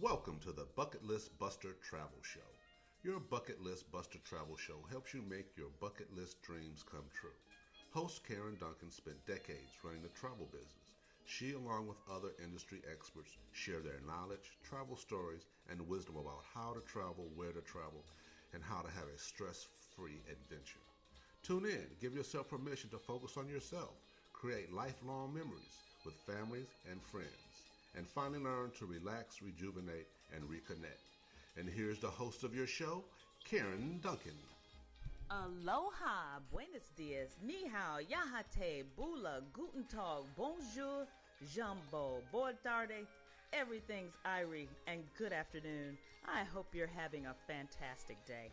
Welcome to the Bucket List Buster Travel Show. Your Bucket List Buster Travel Show helps you make your bucket list dreams come true. Host Karen Duncan spent decades running the travel business. She, along with other industry experts, share their knowledge, travel stories, and wisdom about how to travel, where to travel, and how to have a stress-free adventure. Tune in, give yourself permission to focus on yourself, create lifelong memories with families and friends, and finally learn to relax, rejuvenate, and reconnect. And here's the host of your show, Karen Duncan. Aloha, buenos dias, ni hao, yahate, bula, guten tag, bonjour, jumbo, boa tarde, everything's Irie, and good afternoon. I hope you're having a fantastic day.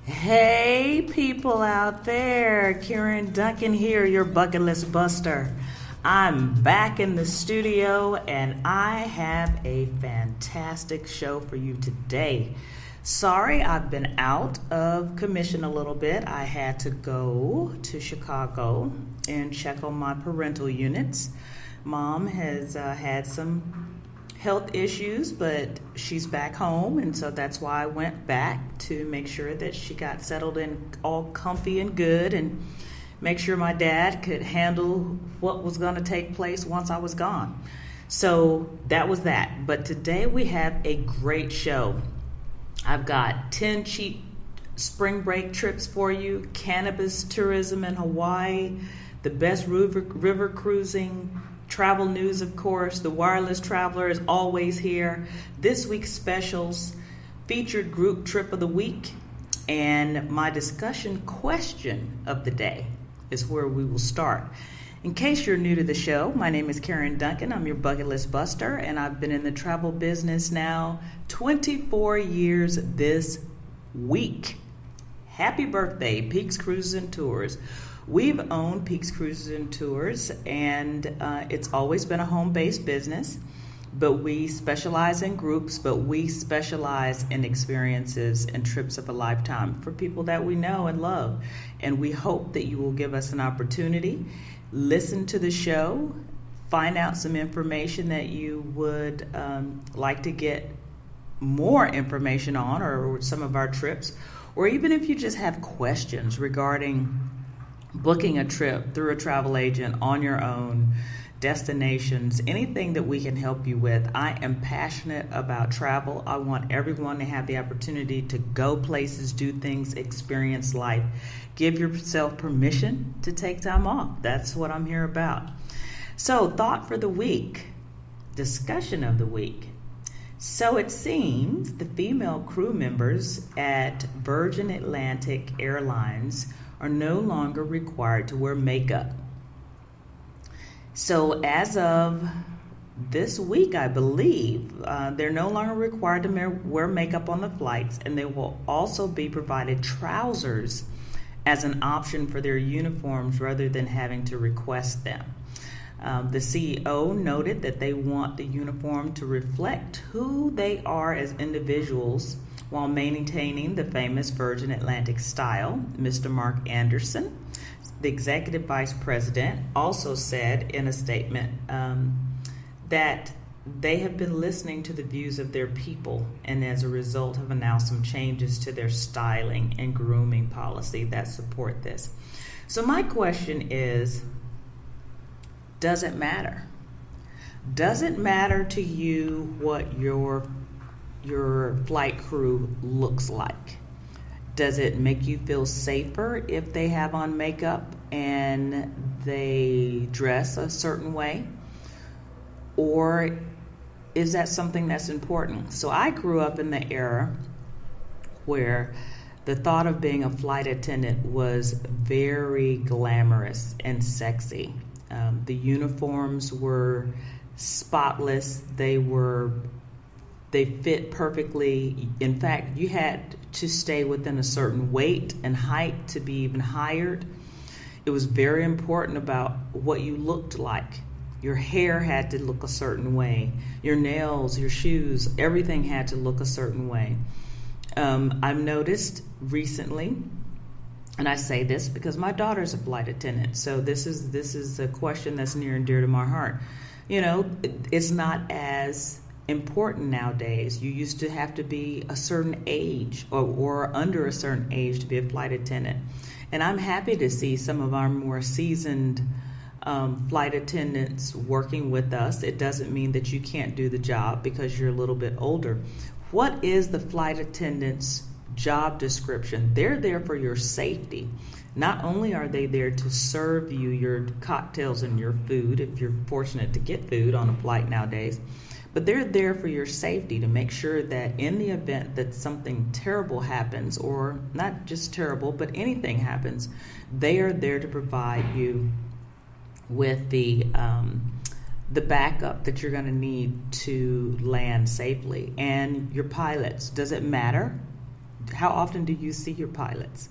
Hey people out there, Karen Duncan here, your bucket list buster. I'm back in the studio and I have a fantastic show for you today. Sorry, I've been out of commission a little bit. I had to go to Chicago and check on my parental units. Mom has had some health issues, but she's back home, and so that's why I went back to make sure that she got settled in all comfy and good, and make sure my dad could handle what was going to take place once I was gone. So that was that. But today we have a great show. I've got 10 cheap spring break trips for you, cannabis tourism in Hawaii, the best river cruising, travel news, of course. The Wireless Traveler is always here. This week's specials, featured group trip of the week, and my discussion question of the day is where we will start. In case you're new to the show, my name is Karen Duncan. I'm your bucket list buster, and I've been in the travel business now 24 years this week. Happy birthday, Peaks Cruises and Tours. We've owned Peaks Cruises and Tours, and it's always been a home-based business, but we specialize in groups, but we specialize in experiences and trips of a lifetime for people that we know and love. And we hope that you will give us an opportunity, listen to the show, find out some information that you would like to get more information on, or some of our trips, or even if you just have questions regarding booking a trip through a travel agent on your own, destinations, anything that we can help you with. I am passionate about travel. I want everyone to have the opportunity to go places, do things, experience life. Give yourself permission to take time off. That's what I'm here about. So, thought for the week, discussion of the week. So it seems the female crew members at Virgin Atlantic Airlines are no longer required to wear makeup. So as of this week, I believe, they're no longer required to wear makeup on the flights, and they will also be provided trousers as an option for their uniforms rather than having to request them. The CEO noted that they want the uniform to reflect who they are as individuals while maintaining the famous Virgin Atlantic style. Mr. Mark Anderson, the executive vice president, also said in a statement that they have been listening to the views of their people, and as a result have announced some changes to their styling and grooming policy that support this. So my question is, does it matter? Does it matter to you what your flight crew looks like? Does it make you feel safer if they have on makeup and they dress a certain way? Or is that something that's important? So I grew up in the era where the thought of being a flight attendant was very glamorous and sexy. The uniforms were spotless. They fit perfectly. In fact, you had to stay within a certain weight and height to be even hired. It was very important about what you looked like. Your hair had to look a certain way. Your nails, your shoes, everything had to look a certain way. I've noticed recently, and I say this because my daughter's a flight attendant, so this is a question that's near and dear to my heart. It's not as important nowadays. You used to have to be a certain age or under a certain age to be a flight attendant. And I'm happy to see some of our more seasoned flight attendants working with us. It doesn't mean that you can't do the job because you're a little bit older. What is the flight attendant's job description? They're there for your safety. Not only are they there to serve you your cocktails and your food, if you're fortunate to get food on a flight nowadays, but they're there for your safety, to make sure that in the event that something terrible happens, or not just terrible, but anything happens, they are there to provide you with the backup that you're going to need to land safely. And your pilots, does it matter? How often do you see your pilots?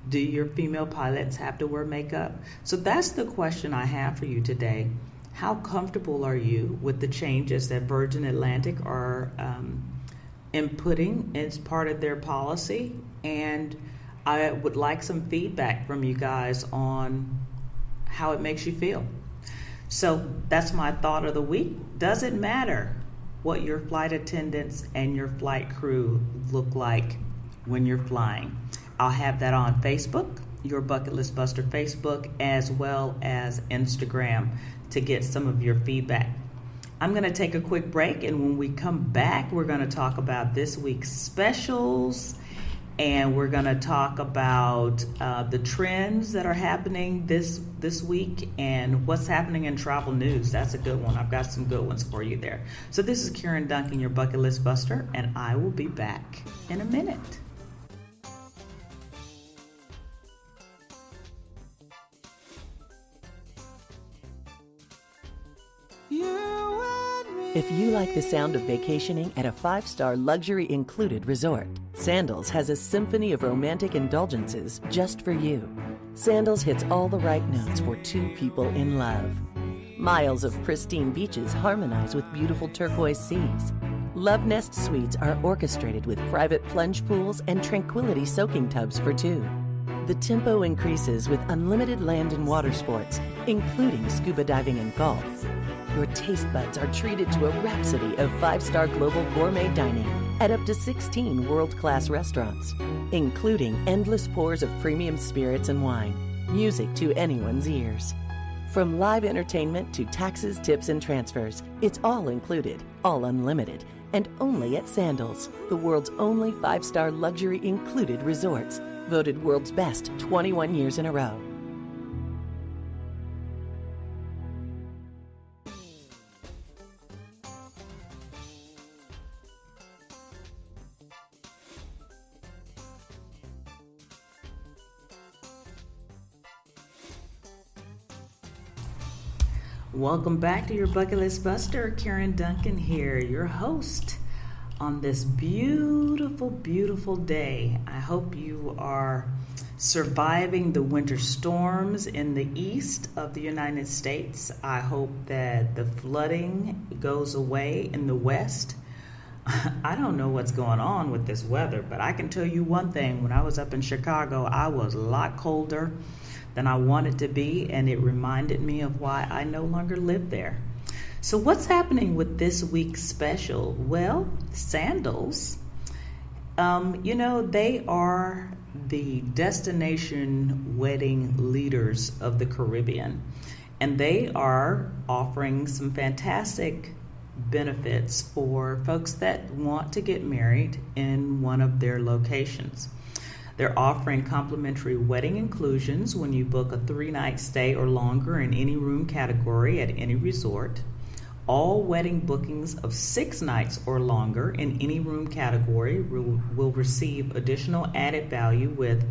Do your female pilots have to wear makeup? So that's the question I have for you today. How comfortable are you with the changes that Virgin Atlantic are inputting as part of their policy? And I would like some feedback from you guys on how it makes you feel. So that's my thought of the week. Does it matter what your flight attendants and your flight crew look like when you're flying? I'll have that on Facebook, your Bucket List Buster Facebook, as well as Instagram, to get some of your feedback. I'm going to take a quick break, and when we come back, we're going to talk about this week's specials, and we're going to talk about the trends that are happening this week and what's happening in travel news. That's a good one. I've got some good ones for you there. So this is Karen Duncan, your Bucket List Buster, and I will be back in a minute. If you like the sound of vacationing at a 5-star luxury included resort, Sandals has a symphony of romantic indulgences just for you. Sandals hits all the right notes for two people in love. Miles of pristine beaches harmonize with beautiful turquoise seas. Love Nest suites are orchestrated with private plunge pools and tranquility soaking tubs for two. The tempo increases with unlimited land and water sports, including scuba diving and golf. Your taste buds are treated to a rhapsody of 5-star global gourmet dining at up to 16 world-class restaurants, including endless pours of premium spirits and wine, music to anyone's ears. From live entertainment to taxes, tips, and transfers, it's all included, all unlimited, and only at Sandals, the world's only 5-star luxury included resorts, voted world's best 21 years in a row. Welcome back to your Bucket List Buster. Karen Duncan here, your host on this beautiful, beautiful day. I hope you are surviving the winter storms in the east of the United States. I hope that the flooding goes away in the west. I don't know what's going on with this weather, but I can tell you one thing. When I was up in Chicago, I was a lot colder than I wanted to be, and it reminded me of why I no longer live there. So what's happening with this week's special? Well, Sandals, they are the destination wedding leaders of the Caribbean, and they are offering some fantastic benefits for folks that want to get married in one of their locations. They're offering complimentary wedding inclusions when you book a 3-night stay or longer in any room category at any resort. All wedding bookings of 6 nights or longer in any room category will receive additional added value with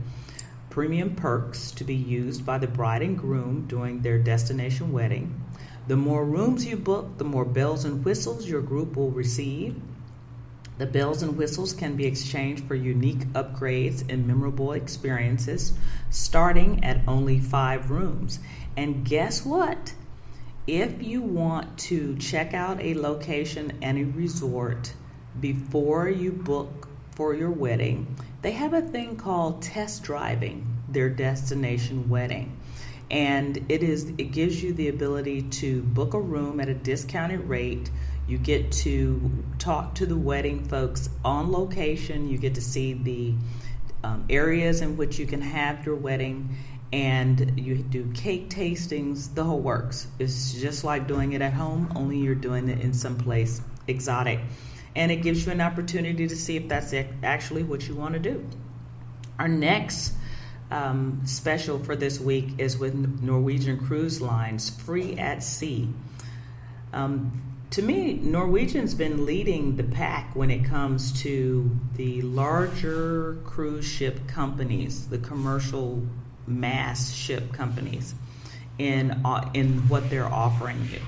premium perks to be used by the bride and groom during their destination wedding. The more rooms you book, the more bells and whistles your group will receive. The bells and whistles can be exchanged for unique upgrades and memorable experiences, starting at only 5 rooms. And guess what? If you want to check out a location and a resort before you book for your wedding, they have a thing called test driving their destination wedding. And it gives you the ability to book a room at a discounted rate. You get to talk to the wedding folks on location. You get to see the areas in which you can have your wedding, and you do cake tastings, the whole works. It's just like doing it at home, only you're doing it in some place exotic. And it gives you an opportunity to see if that's actually what you want to do. Our next special for this week is with Norwegian Cruise Lines, Free at Sea. To me, Norwegian's been leading the pack when it comes to the larger cruise ship companies, the commercial mass ship companies, in what they're offering you.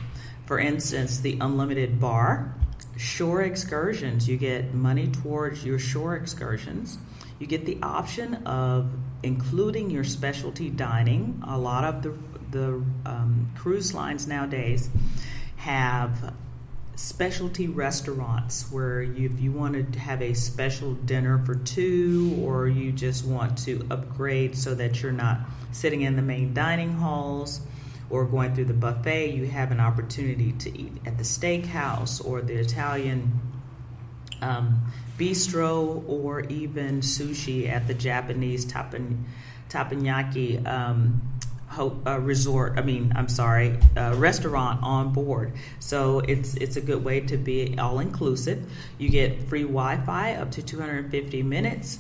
For instance, the unlimited bar, shore excursions. You get money towards your shore excursions. You get the option of including your specialty dining. A lot of the cruise lines nowadays have specialty restaurants where if you want to have a special dinner for 2, or you just want to upgrade so that you're not sitting in the main dining halls or going through the buffet, you have an opportunity to eat at the steakhouse or the Italian bistro, or even sushi at the Japanese teppanyaki restaurant on board. So it's a good way to be all inclusive. You get free Wi-Fi up to 250 minutes,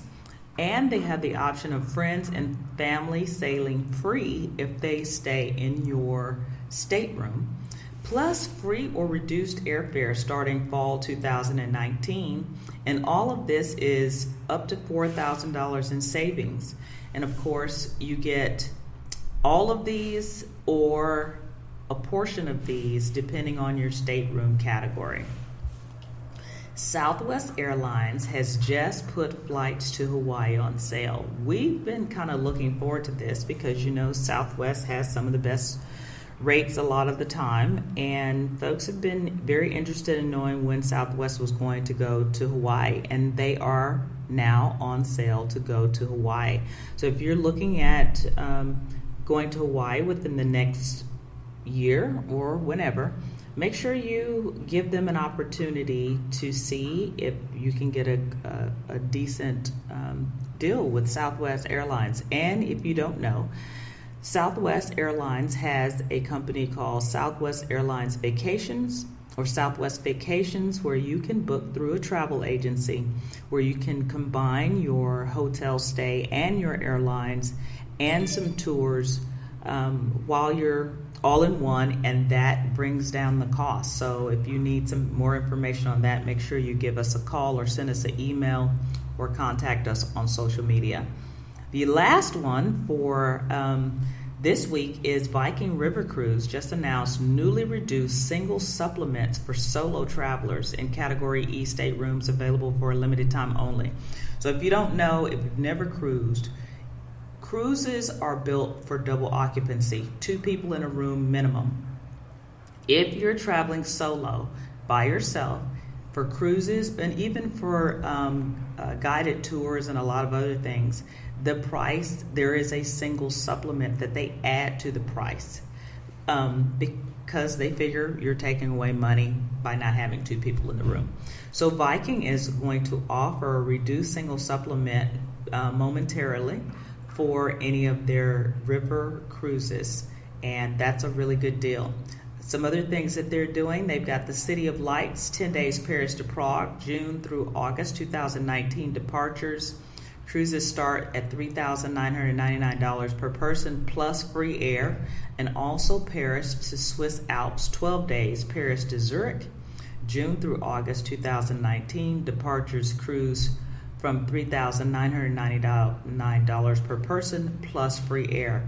and they have the option of friends and family sailing free if they stay in your stateroom, plus free or reduced airfare starting fall 2019. And all of this is up to $4,000 in savings. And of course, you get all of these or a portion of these depending on your stateroom category. Southwest Airlines has just put flights to Hawaii on sale. We've been kind of looking forward to this because, Southwest has some of the best rates a lot of the time, and folks have been very interested in knowing when Southwest was going to go to Hawaii, and they are now on sale to go to Hawaii. So if you're looking at going to Hawaii within the next year or whenever, make sure you give them an opportunity to see if you can get a decent deal with Southwest Airlines. And if you don't know, Southwest Airlines has a company called Southwest Airlines Vacations, or Southwest Vacations, where you can book through a travel agency, where you can combine your hotel stay and your airlines and some tours while you're all in one, and that brings down the cost. So if you need some more information on that, make sure you give us a call or send us an email or contact us on social media. The last one for this week is Viking River Cruise just announced newly reduced single supplements for solo travelers in Category E staterooms available for a limited time only. So if you don't know, if you've never cruised, cruises are built for double occupancy, 2 people in a room minimum. If you're traveling solo by yourself, for cruises and even for guided tours and a lot of other things, the price, there is a single supplement that they add to the price because they figure you're taking away money by not having 2 people in the room. So Viking is going to offer a reduced single supplement momentarily for any of their river cruises, and that's a really good deal. Some other things that they're doing, they've got the City of Lights, 10 days Paris to Prague, June through August 2019 departures. Cruises start at $3,999 per person plus free air, and also Paris to Swiss Alps, 12 days Paris to Zurich, June through August 2019 departures cruise from $3,999 per person plus free air.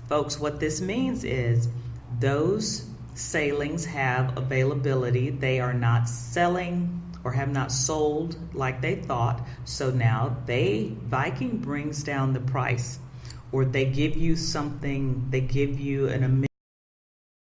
Folks, what this means is those sailings have availability. They are not selling or have not sold like they thought. So now Viking brings down the price, or they give you something, they give you an